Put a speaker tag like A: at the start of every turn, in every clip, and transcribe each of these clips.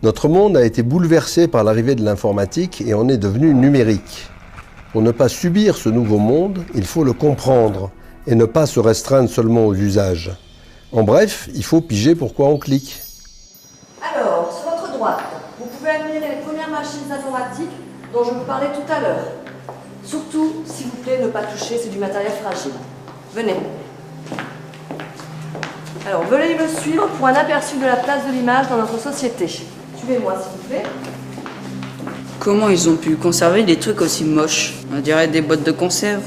A: Notre monde a été bouleversé par l'arrivée de l'informatique et en est devenu numérique. Pour ne pas subir ce nouveau monde, il faut le comprendre et ne pas se restreindre seulement aux usages. En bref, il faut piger pourquoi on clique.
B: Alors, sur votre droite, vous pouvez admirer les premières machines informatiques dont je vous parlais tout à l'heure. Surtout, s'il vous plaît, ne pas toucher, c'est du matériel fragile. Venez. Alors, veuillez me suivre pour un aperçu de la place de l'image dans notre société. Suivez-moi, s'il vous plaît.
C: Comment ils ont pu conserver des trucs aussi moches? On dirait des boîtes de conserve.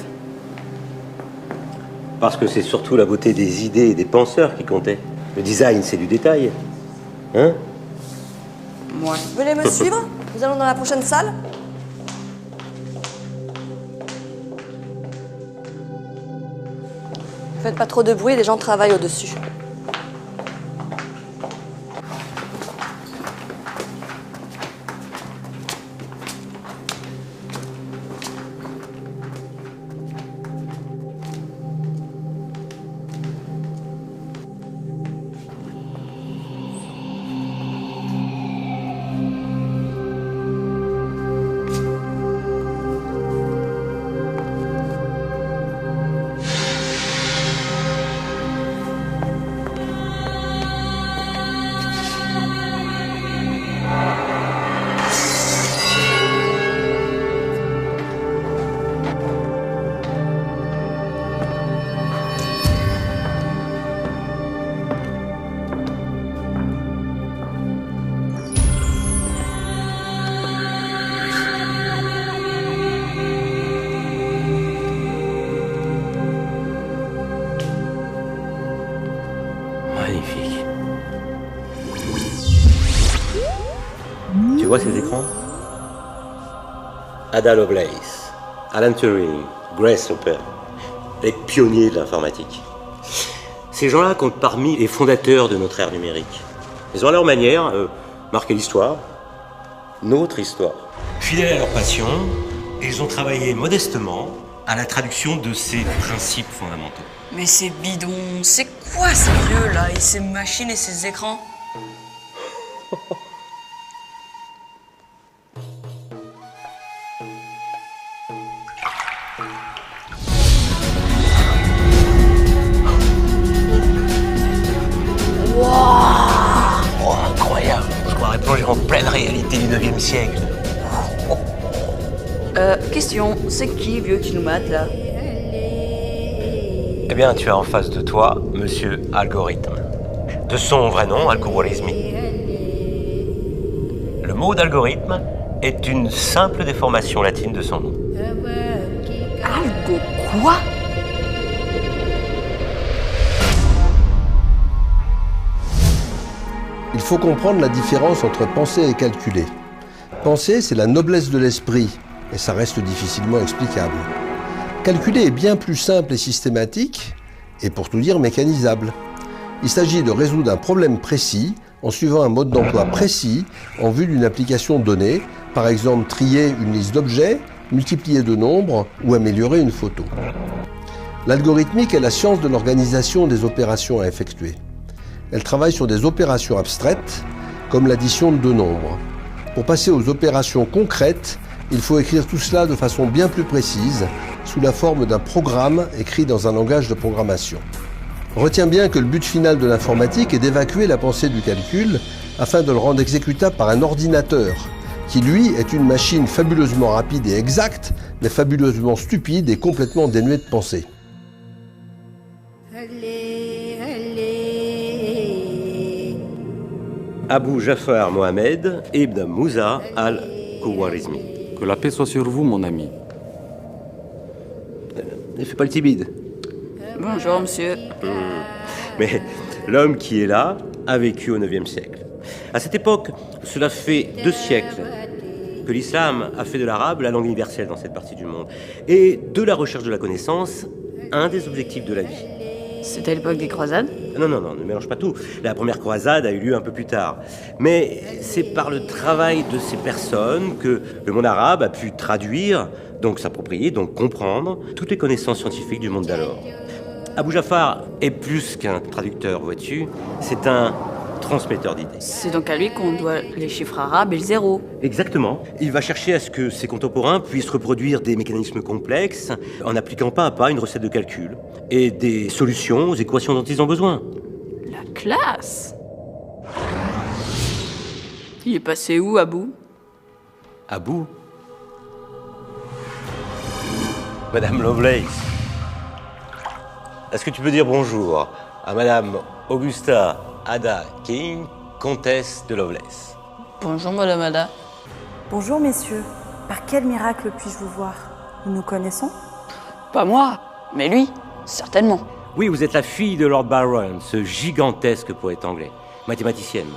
D: Parce que c'est surtout la beauté des idées et des penseurs qui comptait. Le design, c'est du détail. Hein?
C: Ouais.
B: Veuillez me suivre, nous allons dans la prochaine salle. Faites pas trop de bruit, les gens travaillent au-dessus.
D: Magnifique. Tu vois ces écrans? Ada Lovelace, Alan Turing, Grace Hopper, les pionniers de l'informatique. Ces gens-là comptent parmi les fondateurs de notre ère numérique. Ils ont à leur manière marqué l'histoire, notre histoire. Fidèles à leur passion, ils ont travaillé modestement à la traduction de ces principes fondamentaux.
C: Mais c'est bidon, c'est quoi ces vieux là, et ces machines et ces écrans?
D: Oh, incroyable! Je croirais plonger en pleine réalité du 9e siècle.
C: Question, c'est qui vieux qui nous mate là?
D: Eh bien, tu as en face de toi Monsieur Algorithme. De son vrai nom, Al-Khwarizmi. Le mot d'algorithme est une simple déformation latine de son nom.
C: Algo quoi?
A: Il faut comprendre la différence entre penser et calculer. Penser, c'est la noblesse de l'esprit, et ça reste difficilement explicable. Calculer est bien plus simple et systématique, et pour tout dire mécanisable. Il s'agit de résoudre un problème précis en suivant un mode d'emploi précis en vue d'une application donnée, par exemple trier une liste d'objets, multiplier de nombres ou améliorer une photo. L'algorithmique est la science de l'organisation des opérations à effectuer. Elle travaille sur des opérations abstraites, comme l'addition de deux nombres. Pour passer aux opérations concrètes, il faut écrire tout cela de façon bien plus précise, sous la forme d'un programme écrit dans un langage de programmation. Retiens bien que le but final de l'informatique est d'évacuer la pensée du calcul afin de le rendre exécutable par un ordinateur, qui lui est une machine fabuleusement rapide et exacte, mais fabuleusement stupide et complètement dénuée de pensée.
D: Abu Jafar Mohamed ibn Moussa al-Khwarizmi.
E: Que la paix soit sur vous, mon ami.
D: Ne fais pas le timide.
C: Bonjour, monsieur.
D: Mais l'homme qui est là a vécu au 9e siècle. À cette époque, cela fait 2 siècles que l'islam a fait de l'arabe la langue universelle dans cette partie du monde. Et de la recherche de la connaissance, un des objectifs de la vie.
C: C'était à l'époque des croisades?
D: Non, ne mélange pas tout. La première croisade a eu lieu un peu plus tard. Mais c'est par le travail de ces personnes que le monde arabe a pu traduire, donc s'approprier, donc comprendre toutes les connaissances scientifiques du monde d'alors. Abu Jafar est plus qu'un traducteur, vois-tu. C'est un transmetteur d'idées.
C: C'est donc à lui qu'on doit les chiffres arabes et le zéro.
D: Exactement. Il va chercher à ce que ses contemporains puissent reproduire des mécanismes complexes en appliquant pas à pas une recette de calcul et des solutions aux équations dont ils ont besoin.
C: La classe! Il est passé où, Abou?
D: À bout. Madame Lovelace, est-ce que tu peux dire bonjour à Madame Augusta Ada King, comtesse de Lovelace?
C: Bonjour, Madame Ada.
F: Bonjour messieurs, par quel miracle puis-je vous voir? Nous nous connaissons?
C: Pas moi, mais lui, certainement.
D: Oui, vous êtes la fille de Lord Byron, ce gigantesque poète anglais, mathématicienne.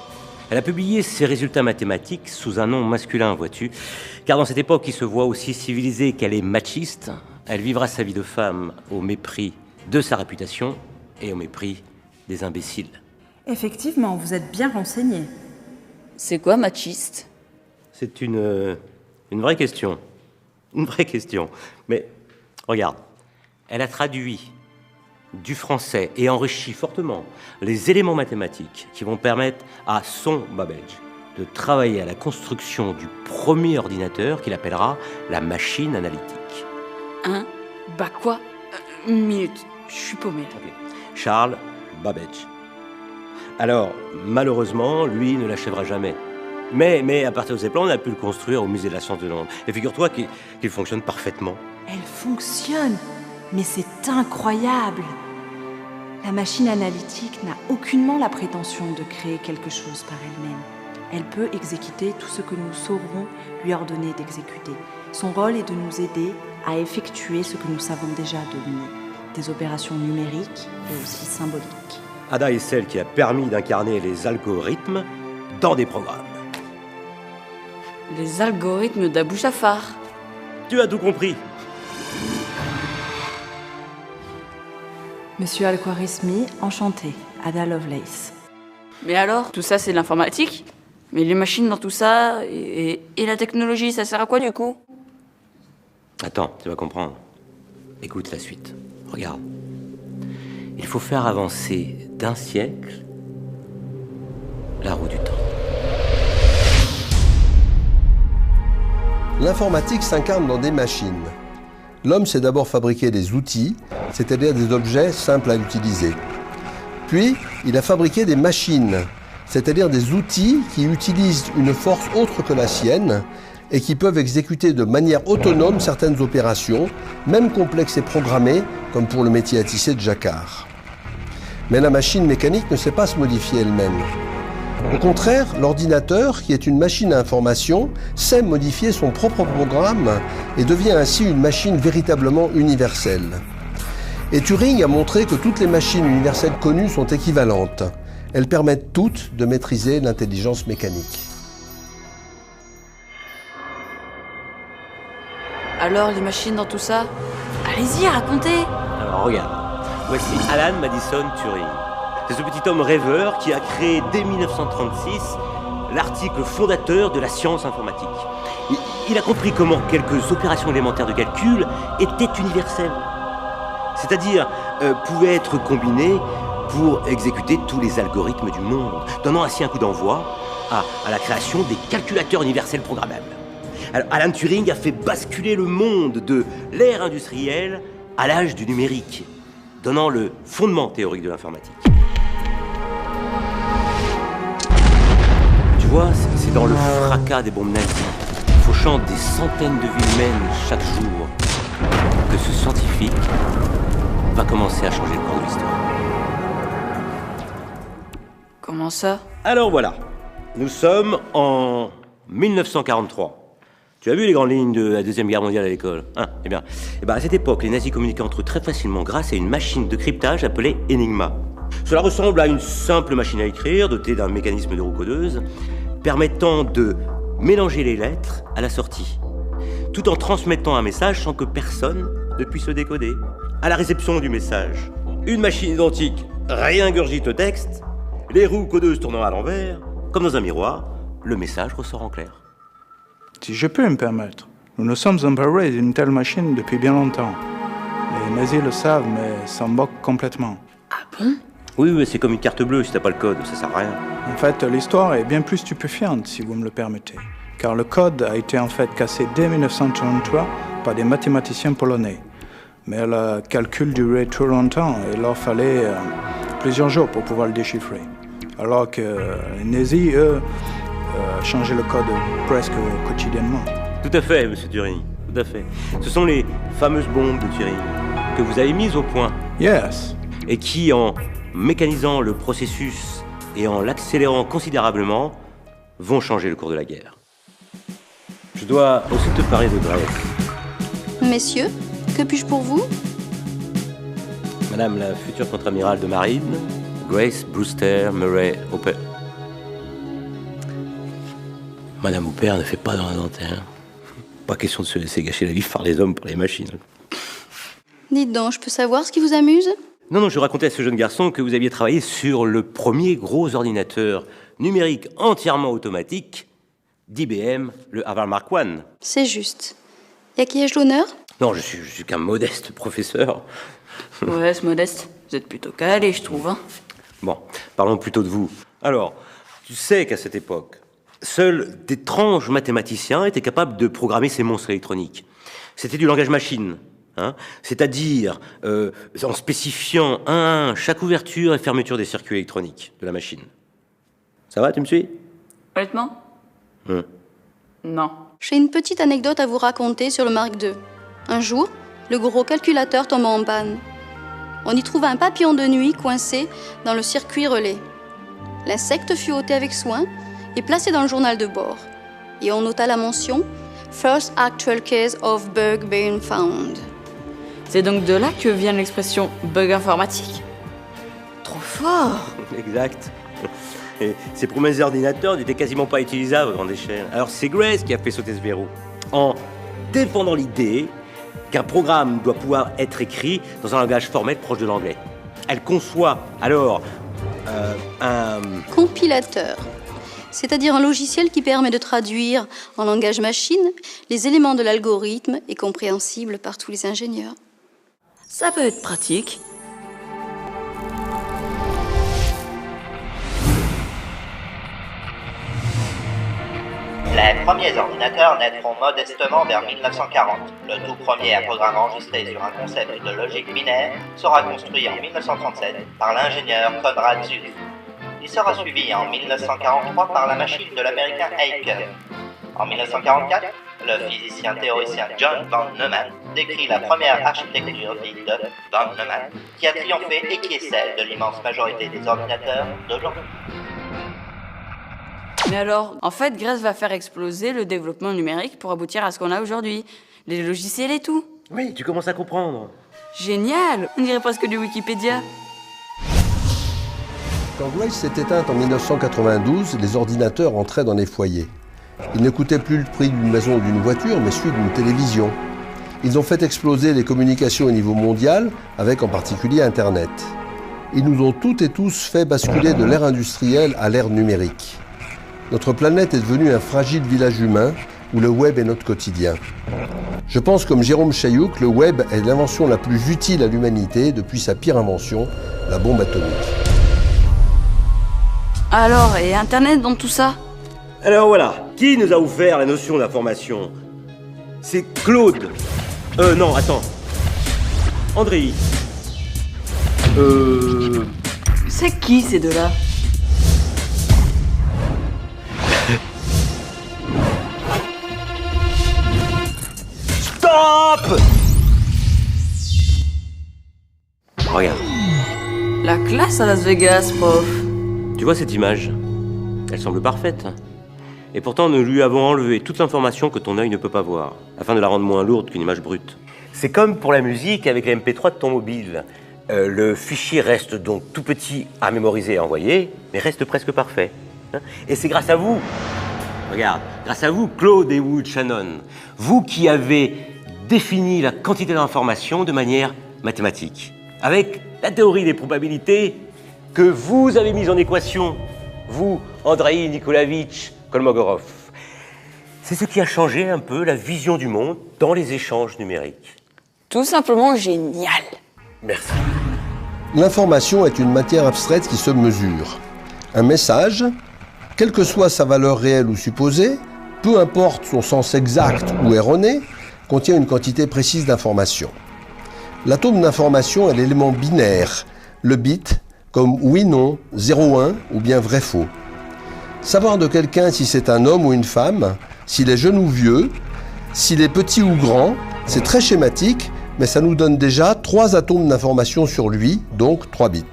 D: Elle a publié ses résultats mathématiques sous un nom masculin, vois-tu, car dans cette époque qui se voit aussi civilisée qu'elle est machiste, elle vivra sa vie de femme au mépris de sa réputation et au mépris des imbéciles.
F: Effectivement, vous êtes bien renseigné.
C: C'est quoi, machiste?
D: C'est une vraie question. Une vraie question. Mais regarde, elle a traduit du français et enrichi fortement les éléments mathématiques qui vont permettre à son Babbage de travailler à la construction du premier ordinateur qu'il appellera la machine analytique.
C: Hein? Bah quoi? Une minute, je suis paumé.
D: Ok. Charles Babbage. Alors, malheureusement, lui ne l'achèvera jamais. Mais à partir de ses plans, on a pu le construire au musée de la science de Londres. Et figure-toi qu'il fonctionne parfaitement.
F: Elle fonctionne, mais c'est incroyable. La machine analytique n'a aucunement la prétention de créer quelque chose par elle-même. Elle peut exécuter tout ce que nous saurons lui ordonner d'exécuter. Son rôle est de nous aider à effectuer ce que nous savons déjà deviner, des opérations numériques et aussi symboliques.
D: Ada est celle qui a permis d'incarner les algorithmes dans des programmes.
C: Les algorithmes d'Abou Jafar.
D: Tu as tout compris.
F: Monsieur Al-Khwarizmi, enchanté, Ada Lovelace.
C: Mais alors, tout ça c'est de l'informatique? Mais les machines dans tout ça, et la technologie, ça sert à quoi du coup?
D: Attends, tu vas comprendre. Écoute la suite. Regarde. Il faut faire avancer d'un siècle la roue du temps.
A: L'informatique s'incarne dans des machines. L'homme sait d'abord fabriquer des outils, c'est-à-dire des objets simples à utiliser. Puis, il a fabriqué des machines, c'est-à-dire des outils qui utilisent une force autre que la sienne et qui peuvent exécuter de manière autonome certaines opérations, même complexes et programmées, comme pour le métier à tisser de jacquard. Mais la machine mécanique ne sait pas se modifier elle-même. Au contraire, l'ordinateur, qui est une machine à information, sait modifier son propre programme et devient ainsi une machine véritablement universelle. Et Turing a montré que toutes les machines universelles connues sont équivalentes. Elles permettent toutes de maîtriser l'intelligence mécanique.
C: Alors, les machines dans tout ça? Allez-y, racontez!
D: Alors regarde, voici Alan Madison Turing. C'est ce petit homme rêveur qui a créé dès 1936 l'article fondateur de la science informatique. Il a compris comment quelques opérations élémentaires de calcul étaient universelles. C'est-à-dire pouvaient être combinées pour exécuter tous les algorithmes du monde, donnant ainsi un coup d'envoi à la création des calculateurs universels programmables. Alors, Alan Turing a fait basculer le monde de l'ère industrielle à l'âge du numérique, donnant le fondement théorique de l'informatique. Tu vois, c'est dans le fracas des bombes nazies, fauchant des centaines de vies humaines chaque jour, que ce scientifique va commencer à changer le cours de l'histoire.
C: Comment ça?
D: Alors voilà, nous sommes en 1943. Tu as vu les grandes lignes de la Deuxième Guerre mondiale à l'école, hein? Eh bien, à cette époque, les nazis communiquaient entre eux très facilement grâce à une machine de cryptage appelée Enigma. Cela ressemble à une simple machine à écrire dotée d'un mécanisme de roue codeuse permettant de mélanger les lettres à la sortie, tout en transmettant un message sans que personne ne puisse le décoder. À la réception du message, une machine identique réingurgite le texte, les roues codeuses tournant à l'envers, comme dans un miroir, le message ressort en clair.
G: Si je peux me permettre, nous nous sommes emparés d'une telle machine depuis bien longtemps. Les nazis le savent, mais s'en moquent complètement.
C: Ah bon?
D: Oui, oui, c'est comme une carte bleue, si t'as pas le code, ça sert à rien.
G: En fait, l'histoire est bien plus stupéfiante, si vous me le permettez. Car le code a été en fait cassé dès 1933 par des mathématiciens polonais. Mais le calcul durait trop longtemps et il leur fallait plusieurs jours pour pouvoir le déchiffrer. Alors que les nazis, eux, changeaient le code presque quotidiennement.
D: Tout à fait, monsieur Turing, tout à fait. Ce sont les fameuses bombes de Turing que vous avez mises au point.
G: Yes.
D: Et qui, en mécanisant le processus et en l'accélérant considérablement, vont changer le cours de la guerre. Je dois aussi te parler de Grace.
H: Messieurs, que puis-je pour vous?
D: Madame la future contre-amirale de marine, Grace Brewster Murray Hopper. Madame Hopper ne fait pas dans la dentaire. Pas question de se laisser gâcher la vie par les hommes pour les machines.
H: Dites donc, je peux savoir ce qui vous amuse?
D: Non, je racontais à ce jeune garçon que vous aviez travaillé sur le premier gros ordinateur numérique entièrement automatique d'IBM, le Harvard Mark I.
H: C'est juste. Et à qui ai-je l'honneur?
D: Non, je suis qu'un modeste professeur.
C: Ouais, c'est modeste. Vous êtes plutôt calé, je trouve. Hein.
D: Bon, parlons plutôt de vous. Alors, tu sais qu'à cette époque, seuls d'étranges mathématiciens étaient capables de programmer ces monstres électroniques. C'était du langage machine. Hein, c'est-à-dire en spécifiant un à un chaque ouverture et fermeture des circuits électroniques de la machine. Ça va, tu me suis?
C: Honnêtement? Non.
H: J'ai une petite anecdote à vous raconter sur le Mark II. Un jour, le gros calculateur tomba en panne. On y trouva un papillon de nuit coincé dans le circuit relais. L'insecte fut ôté avec soin et placé dans le journal de bord. Et on nota la mention « First actual case of bug being found ».
C: C'est donc de là que vient l'expression bug informatique? Trop fort!
D: Exact. Et ces premiers ordinateurs n'étaient quasiment pas utilisables à grande échelle. Alors c'est Grace qui a fait sauter ce verrou, en défendant l'idée qu'un programme doit pouvoir être écrit dans un langage formel proche de l'anglais. Elle conçoit alors un
H: compilateur, c'est-à-dire un logiciel qui permet de traduire en langage machine les éléments de l'algorithme et compréhensible par tous les ingénieurs.
C: Ça peut être pratique.
I: Les premiers ordinateurs naîtront modestement vers 1940. Le tout premier programme enregistré sur un concept de logique binaire sera construit en 1937 par l'ingénieur Konrad Zuse. Il sera suivi en 1943 par la machine de l'américain Aker. En 1944, le physicien théoricien John von Neumann décrit la première architecture dite de von Neumann, qui a triomphé et qui est celle de l'immense majorité des ordinateurs d'aujourd'hui.
C: Mais alors, en fait, Grace va faire exploser le développement numérique pour aboutir à ce qu'on a aujourd'hui. Les logiciels et tout.
D: Oui, tu commences à comprendre.
C: Génial! On dirait presque du Wikipédia.
A: Quand Grace s'est éteinte en 1992, les ordinateurs entraient dans les foyers. Ils ne coûtaient plus le prix d'une maison ou d'une voiture, mais celui d'une télévision. Ils ont fait exploser les communications au niveau mondial, avec en particulier Internet. Ils nous ont toutes et tous fait basculer de l'ère industrielle à l'ère numérique. Notre planète est devenue un fragile village humain où le web est notre quotidien. Je pense comme Jérôme Chailloux que le web est l'invention la plus utile à l'humanité depuis sa pire invention, la bombe atomique.
C: Alors, et Internet dans tout ça?
D: Alors voilà, qui nous a ouvert la notion d'information? C'est Claude. Non, attends. André.
C: C'est qui ces deux-là?
D: Stop! Regarde.
C: La classe à Las Vegas, prof.
D: Tu vois cette image? Elle semble parfaite. Et pourtant, nous lui avons enlevé toute l'information que ton œil ne peut pas voir, afin de la rendre moins lourde qu'une image brute. C'est comme pour la musique avec les MP3 de ton mobile. Le fichier reste donc tout petit à mémoriser et à envoyer, mais reste presque parfait. Et c'est grâce à vous, regarde, grâce à vous, Claude et Wood Shannon, vous qui avez défini la quantité d'informations de manière mathématique, avec la théorie des probabilités que vous avez mise en équation, vous, Andrei Nikolaevitch Kolmogorov. C'est ce qui a changé un peu la vision du monde dans les échanges numériques.
C: Tout simplement génial.
D: Merci.
A: L'information est une matière abstraite qui se mesure. Un message, quelle que soit sa valeur réelle ou supposée, peu importe son sens exact ou erroné, contient une quantité précise d'informations. L'atome d'information est l'élément binaire, le bit, comme oui-non, 0-1 ou bien vrai-faux. Savoir de quelqu'un si c'est un homme ou une femme, s'il est jeune ou vieux, s'il est petit ou grand, c'est très schématique, mais ça nous donne déjà 3 atomes d'information sur lui, donc 3 bits.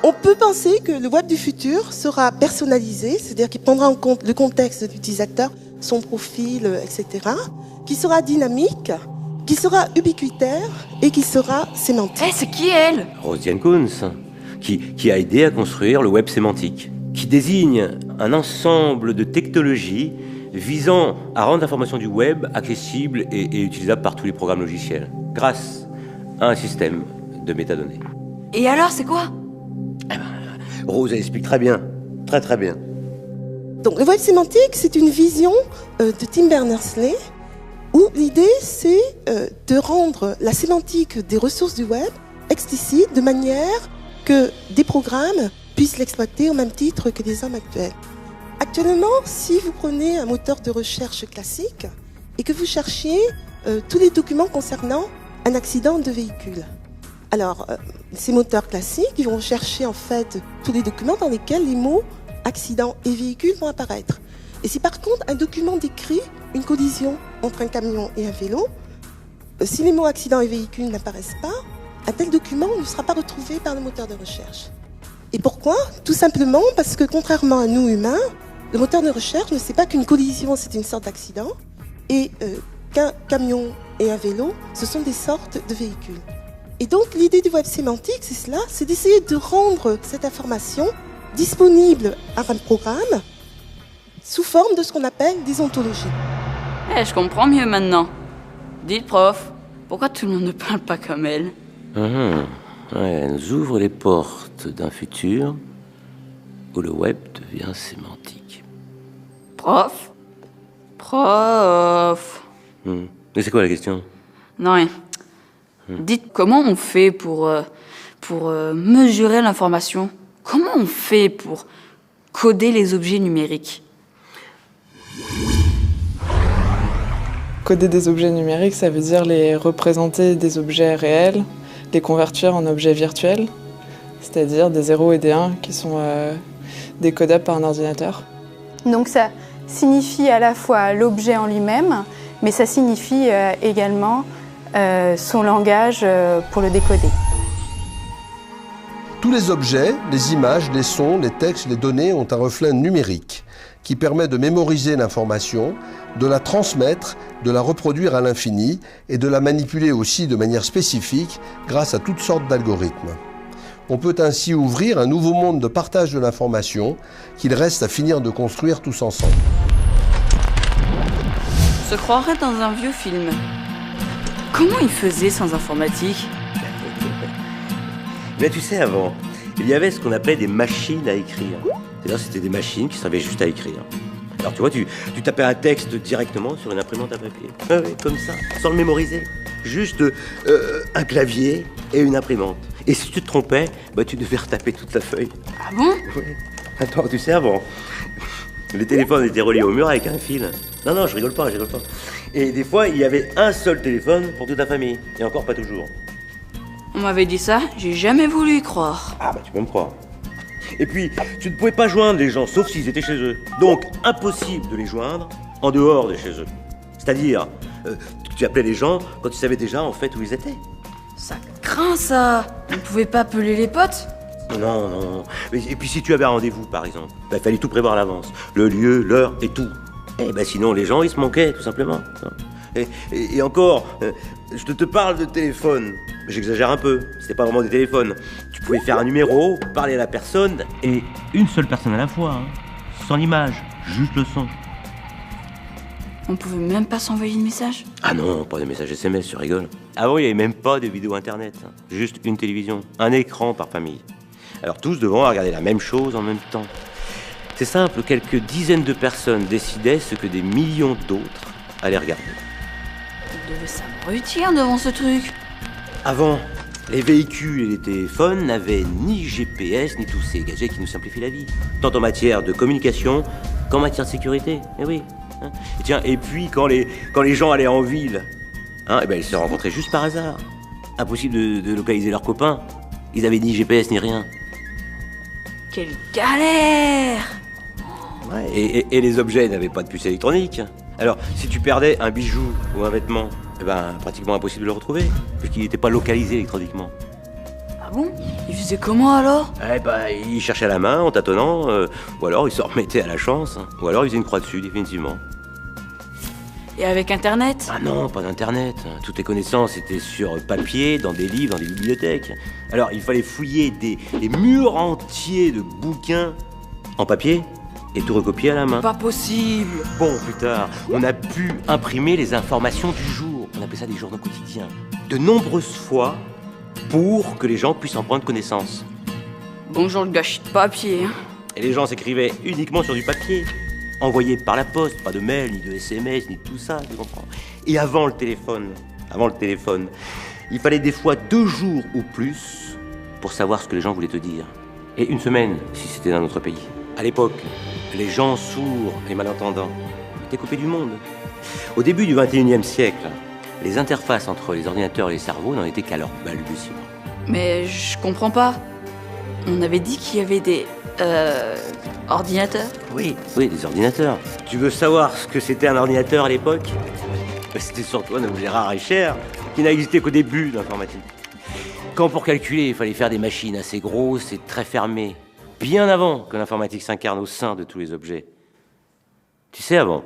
J: On peut penser que le web du futur sera personnalisé, c'est-à-dire qu'il prendra en compte le contexte de l'utilisateur, son profil, etc., qui sera dynamique, qui sera ubiquitaire et qui sera sémantique.
C: Eh, c'est qui elle?
D: Rose-Diane Kunz, qui a aidé à construire le web sémantique, qui désigne un ensemble de technologies visant à rendre l'information du web accessible et utilisable par tous les programmes logiciels, grâce à un système de métadonnées.
C: Et alors, c'est quoi?
D: Rose, elle explique très bien, très bien.
J: Donc le web sémantique, c'est une vision de Tim Berners-Lee, où l'idée, c'est de rendre la sémantique des ressources du web explicite de manière que des programmes puissent l'exploiter au même titre que des hommes actuels. Actuellement, si vous prenez un moteur de recherche classique et que vous cherchiez tous les documents concernant un accident de véhicule, alors ces moteurs classiques, ils vont chercher en fait tous les documents dans lesquels les mots accident et véhicule vont apparaître. Et si par contre un document décrit une collision entre un camion et un vélo, si les mots accident et véhicule n'apparaissent pas, un tel document ne sera pas retrouvé par le moteur de recherche. Et pourquoi? Tout simplement parce que contrairement à nous humains, le moteur de recherche ne sait pas qu'une collision c'est une sorte d'accident et qu'un camion et un vélo ce sont des sortes de véhicules. Et donc l'idée du web sémantique c'est cela, c'est d'essayer de rendre cette information disponible à un programme sous forme de ce qu'on appelle des ontologies.
C: Eh, je comprends mieux maintenant. Dites, prof, pourquoi tout le monde ne parle pas comme elle?
D: Ouais, elle nous ouvre les portes d'un futur où le web devient sémantique.
C: Prof?
D: Mais c'est quoi la question?
C: Non, rien. Dites, comment on fait pour mesurer l'information? Comment on fait pour coder les objets numériques?
K: Coder des objets numériques, ça veut dire les représenter des objets réels, les convertir en objets virtuels, c'est-à-dire des 0 et des 1 qui sont décodables par un ordinateur.
L: Donc ça signifie à la fois l'objet en lui-même, mais ça signifie également son langage pour le décoder.
A: Tous les objets, les images, les sons, les textes, les données ont un reflet numérique qui permet de mémoriser l'information, de la transmettre, de la reproduire à l'infini et de la manipuler aussi de manière spécifique grâce à toutes sortes d'algorithmes. On peut ainsi ouvrir un nouveau monde de partage de l'information qu'il reste à finir de construire tous ensemble.
C: On se croirait dans un vieux film. Comment ils faisaient sans informatique?
D: Mais tu sais, avant, il y avait ce qu'on appelait des machines à écrire. C'est-à-dire c'était des machines qui servaient juste à écrire. Alors tu vois, tu tapais un texte directement sur une imprimante à papier. Oui, comme ça, sans le mémoriser. Juste un clavier et une imprimante. Et si tu te trompais, bah, tu devais retaper toute la feuille.
C: Ah bon?
D: Oui. Attends, tu sais, avant, les téléphones étaient reliés au mur avec un fil. Non, je rigole pas. Et des fois, il y avait un seul téléphone pour toute la famille. Et encore pas toujours.
C: On m'avait dit ça, j'ai jamais voulu y croire.
D: Ah bah tu peux me croire. Et puis, tu ne pouvais pas joindre les gens, sauf s'ils étaient chez eux. Donc, impossible de les joindre en dehors de chez eux. C'est-à-dire, tu appelais les gens quand tu savais déjà en fait où ils étaient.
C: Ça craint ça. On ne pouvait pas appeler les potes?
D: Non. Et puis si tu avais un rendez-vous, par exemple, il fallait tout prévoir à l'avance. Le lieu, l'heure et tout. Et ben sinon, les gens, ils se manquaient, tout simplement. Et encore, je te parle de téléphone. J'exagère un peu, c'était pas vraiment des téléphones. Tu pouvais faire un numéro, parler à la personne, et une seule personne à la fois, hein. Sans l'image, juste le son.
C: On pouvait même pas s'envoyer de message?
D: Ah non, pas de messages SMS, tu rigoles. Avant, il n'y avait même pas de vidéo internet, hein. Juste une télévision, un écran par famille. Alors tous devant regarder la même chose en même temps. C'est simple, quelques dizaines de personnes décidaient ce que des millions d'autres allaient regarder.
C: Il devait s'abrutir devant ce truc.
D: Avant, les véhicules et les téléphones n'avaient ni GPS, ni tous ces gadgets qui nous simplifient la vie. Tant en matière de communication qu'en matière de sécurité. Eh oui. Hein. Et tiens, et puis quand les gens allaient en ville, hein, ils se rencontraient juste par hasard. Impossible de localiser leurs copains. Ils avaient ni GPS ni rien.
C: Quelle galère!
D: Ouais, et les objets n'avaient pas de puce électronique. Alors, si tu perdais un bijou ou un vêtement, pratiquement impossible de le retrouver, puisqu'il n'était pas localisé électroniquement.
C: Ah bon? Il faisait comment alors?
D: Il cherchait à la main en tâtonnant, ou alors il se remettait à la chance, ou alors il faisait une croix dessus, définitivement.
C: Et avec Internet?
D: Ah non, pas d'Internet. Toutes les connaissances étaient sur papier, dans des livres, dans des bibliothèques. Alors, il fallait fouiller des murs entiers de bouquins en papier et tout recopier à la main.
C: Pas possible!
D: Bon, plus tard, on a pu imprimer les informations du jour. On appelait ça des journaux quotidiens. De nombreuses fois, pour que les gens puissent en prendre connaissance.
C: Bonjour le gâchis de papier. Hein.
D: Et les gens s'écrivaient uniquement sur du papier. Envoyé par la poste, pas de mail, ni de SMS, ni de tout ça, tu comprends. Et avant le téléphone, il fallait des fois 2 jours ou plus pour savoir ce que les gens voulaient te dire. Et 1 semaine, si c'était dans notre pays. À l'époque, les gens sourds et malentendants étaient coupés du monde. Au début du 21e siècle, les interfaces entre les ordinateurs et les cerveaux n'en étaient qu'à leur balbutiement.
C: Mais je comprends pas. On avait dit qu'il y avait des... ordinateurs?
D: Oui, des ordinateurs. Tu veux savoir ce que c'était un ordinateur à l'époque? C'était surtout un objet rare et cher qui n'a existé qu'au début de l'informatique. Quand pour calculer, il fallait faire des machines assez grosses et très fermées, bien avant que l'informatique s'incarne au sein de tous les objets. Tu sais, avant,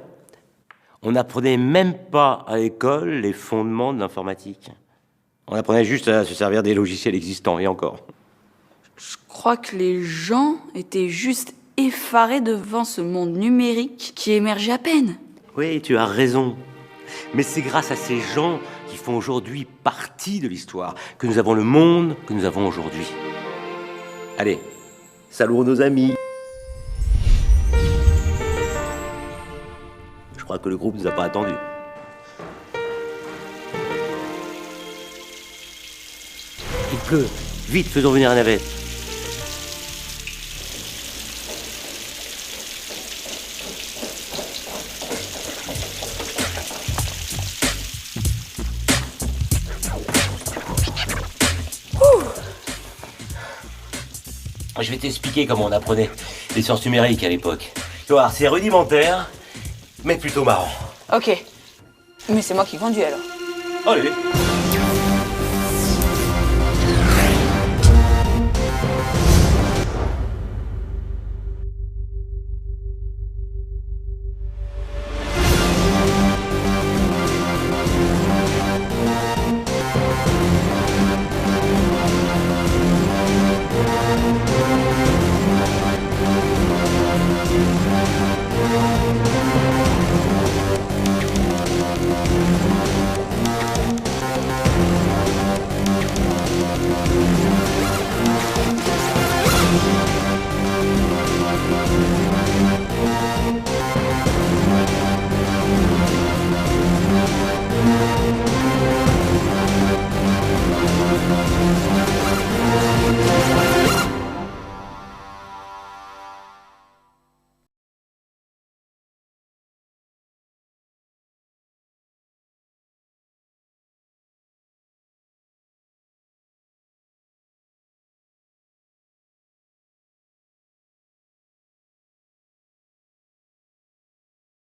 D: on n'apprenait même pas à l'école les fondements de l'informatique. On apprenait juste à se servir des logiciels existants, et encore.
C: Je crois que les gens étaient juste effarés devant ce monde numérique qui émergeait à peine.
D: Oui, tu as raison. Mais c'est grâce à ces gens qui font aujourd'hui partie de l'histoire que nous avons le monde que nous avons aujourd'hui. Allez, saluons nos amis. Je crois que le groupe nous a pas attendus. Il pleut. Vite, faisons venir la navette. Je vais t'expliquer comment on apprenait les sciences numériques à l'époque. Tu vois, c'est rudimentaire, mais plutôt marrant.
C: Ok. Mais c'est moi qui conduis alors.
D: Allez.